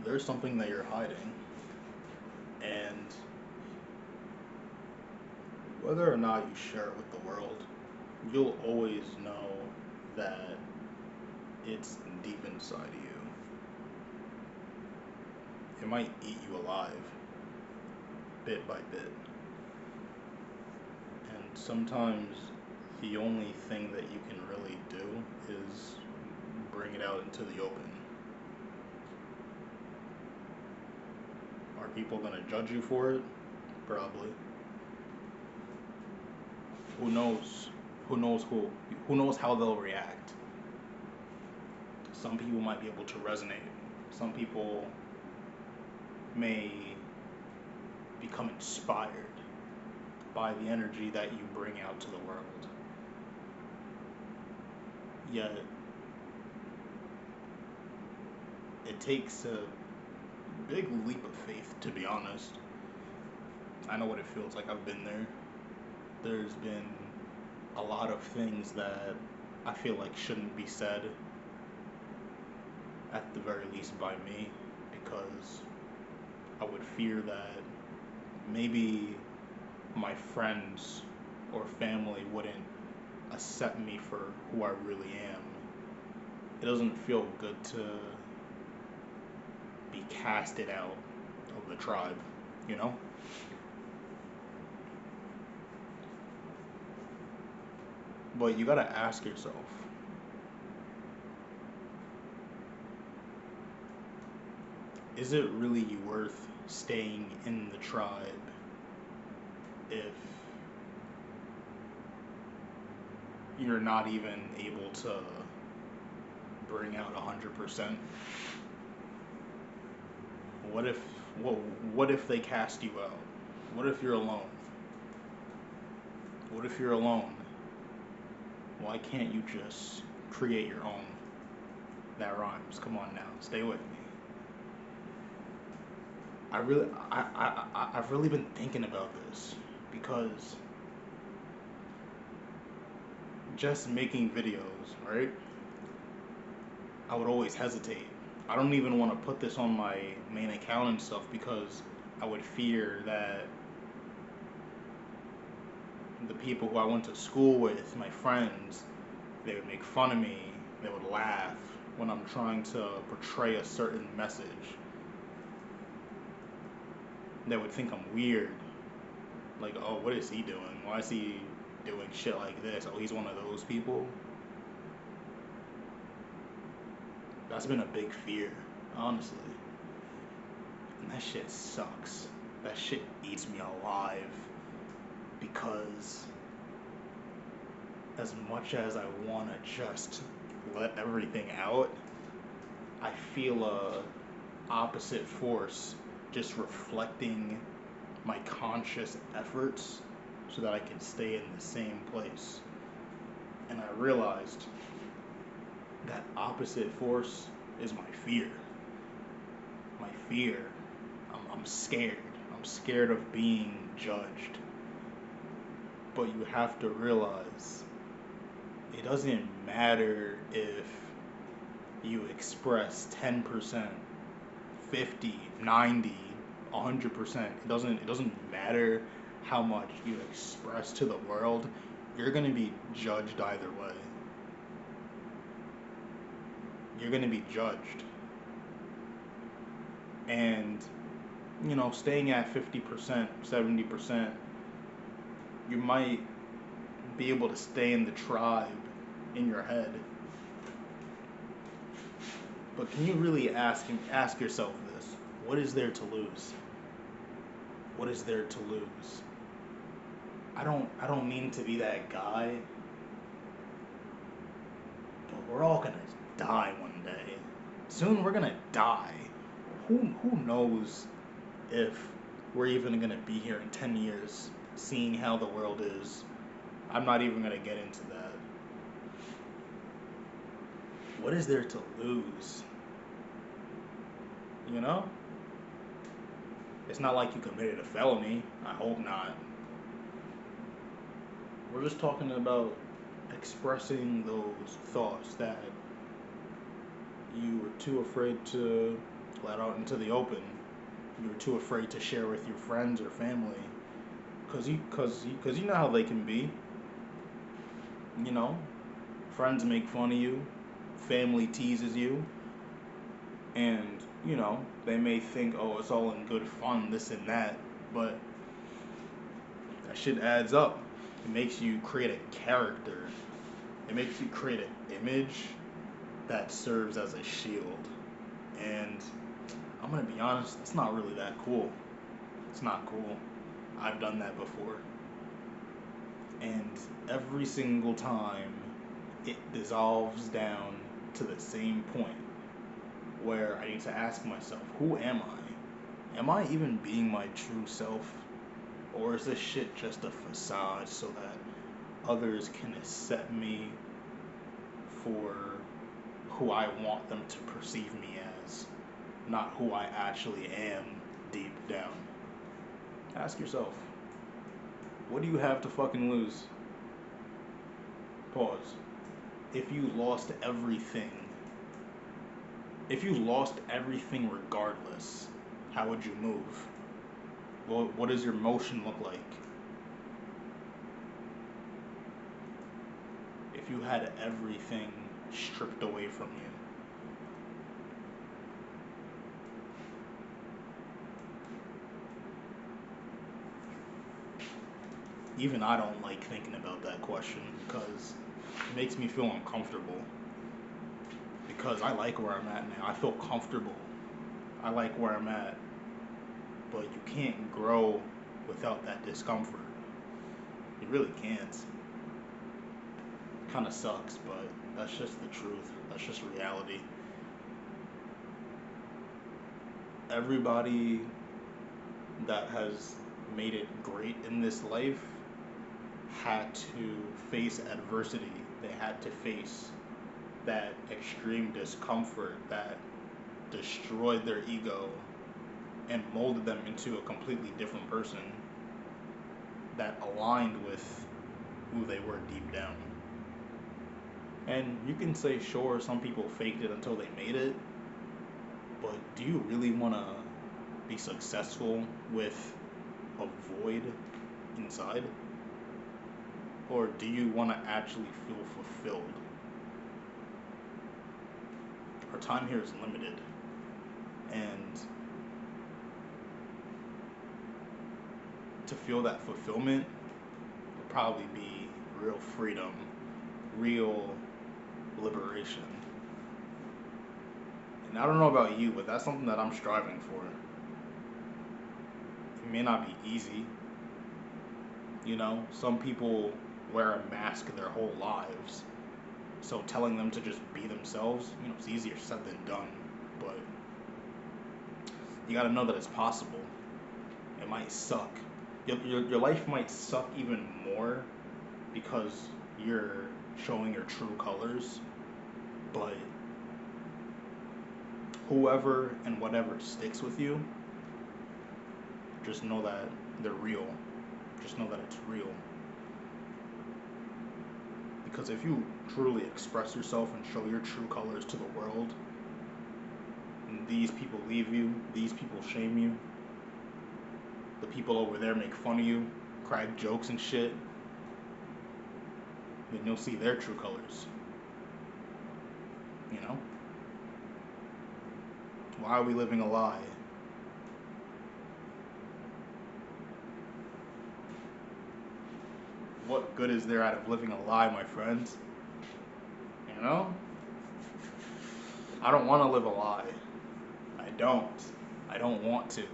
there's something that you're hiding. And whether or not you share it with the world, you'll always know that it's deep inside of you. It might eat you alive, bit by bit. And sometimes the only thing that you can really do is bring it out into the open. Are people going to judge you for it? Probably. Who knows? Who knows who knows how they'll react? Some people might be able to resonate. Some people may become inspired by the energy that you bring out to the world. Yet it takes a big leap of faith, to be honest. I know what it feels like. I've been there. There's been a lot of things that I feel like shouldn't be said, at the very least by me, because I would fear that maybe my friends or family wouldn't accept me for who I really am. It doesn't feel good to be casted out of the tribe, you know? But you gotta ask yourself, is it really worth staying in the tribe if you're not even able to bring out 100%? What if what, what if they cast you out? What if you're alone? What if you're alone? Why can't you just create your own? That rhymes. Come on now, stay with me. I've really been thinking about this because just making videos, right? I would always hesitate. I don't even want to put this on my main account and stuff because I would fear that the people who I went to school with, my friends, they would make fun of me, they would laugh when I'm trying to portray a certain message. They would think I'm weird. Like, oh, what is he doing? Why is he doing shit like this? Oh, he's one of those people. That's been a big fear, honestly. And that shit sucks. That shit eats me alive because as much as I want to just let everything out, I feel a opposite force just reflecting my conscious efforts so that I can stay in the same place. And I realized that opposite force is my fear. My fear. I'm scared. I'm scared of being judged. But you have to realize it doesn't matter if you express 10%, 50, 90, 100%. It doesn't matter how much you express to the world. You're going to be judged either way. You're going to be judged. And staying at 50%, 70%, you might be able to stay in the tribe in your head. But can you really ask yourself this? What is there to lose? What is there to lose? I don't mean to be that guy, but we're all gonna die one day. Soon we're gonna die. Who knows if we're even gonna be here in 10 years, seeing how the world is. I'm not even gonna get into that. What is there to lose? You know? It's not like you committed a felony. I hope not. We're just talking about expressing those thoughts that you were too afraid to let out into the open. You're too afraid to share with your friends or family, cause you know how they can be. You know, friends make fun of you, family teases you, and they may think, oh, it's all in good fun, this and that, but that shit adds up. It makes you create a character. It makes you create an image that serves as a shield. And I'm gonna be honest, it's not really that cool. It's not cool. I've done that before. And every single time it dissolves down to the same point where I need to ask myself, who am I? Am I even being my true self? Or is this shit just a facade so that others can accept me for who I want them to perceive me as, not who I actually am deep down? Ask yourself, what do you have to fucking lose? Pause. If you lost everything, if you lost everything regardless, how would you move? What does your motion look like? If you had everything stripped away from you. Even I don't like thinking about that question because it makes me feel uncomfortable. Because I like where I'm at now. I feel comfortable. I like where I'm at. But you can't grow without that discomfort. You really can't. Kind of sucks, but that's just the truth. That's just reality. Everybody that has made it great in this life had to face adversity. They had to face that extreme discomfort that destroyed their ego and molded them into a completely different person that aligned with who they were deep down. And you can say, sure, some people faked it until they made it, but do you really want to be successful with a void inside? Or do you want to actually feel fulfilled? Our time here is limited, and to feel that fulfillment will probably be real freedom, real liberation. And I don't know about you, but that's something that I'm striving for. It may not be easy. Some people wear a mask their whole lives. So telling them to just be themselves, it's easier said than done. But you gotta know that it's possible. It might suck. Your life might suck even more because you're showing your true colors. But whoever and whatever sticks with you, just know that they're real. Just know that it's real. Because if you truly express yourself and show your true colors to the world, and these people leave you, these people shame you, the people over there make fun of you, crack jokes and shit, then you'll see their true colors. Why are we living a lie? What good is there out of living a lie, my friends? You know? I don't want to live a lie. I don't. I don't want to.